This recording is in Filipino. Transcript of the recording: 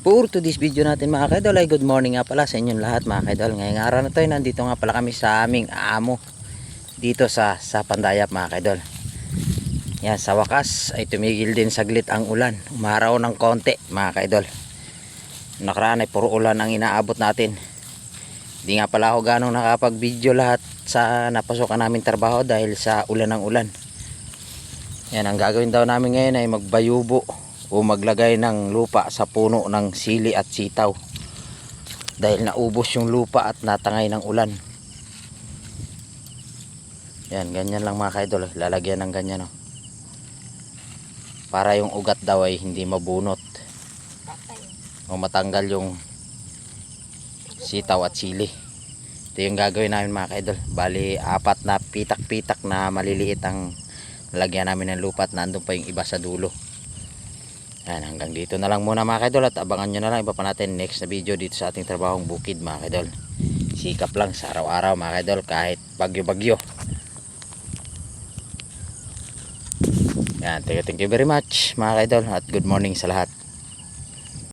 For today's video natin mga kaidol ay good morning nga pala sa inyong lahat mga kaidol. Ngayong araw na to ay nandito nga pala kami sa aming amo dito sa Pandayap mga kaidol. Yan, sa wakas ay tumigil din saglit ang ulan. Umaraw ng konti mga kaidol. Nakaraan ay puro ulan ang inaabot natin. Hindi nga pala ako ganong nakapag video lahat sa napasokan namin trabaho dahil sa ulan ng ulan. Yan, ang gagawin daw namin ngayon ay magbayubo o maglagay ng lupa sa puno ng sili at sitaw dahil naubos yung lupa at natangay ng ulan. Yan, ganyan lang mga kaidol, lalagyan ng ganyan para yung ugat daw ay hindi mabunot o matanggal yung sitaw at sili. Ito yung gagawin namin mga kaidol. Bali 4 na pitak-pitak na maliliit ang lalagyan namin ng lupa at nandun pa yung iba sa dulo. Yan, hanggang dito na lang muna mga kaidol at abangan nyo na lang iba pa natin next na video dito sa ating trabahong bukid mga kaidol. Sikap lang sa araw-araw mga kaidol kahit bagyo-bagyo. Yan, thank you very much mga kaidol at good morning sa lahat.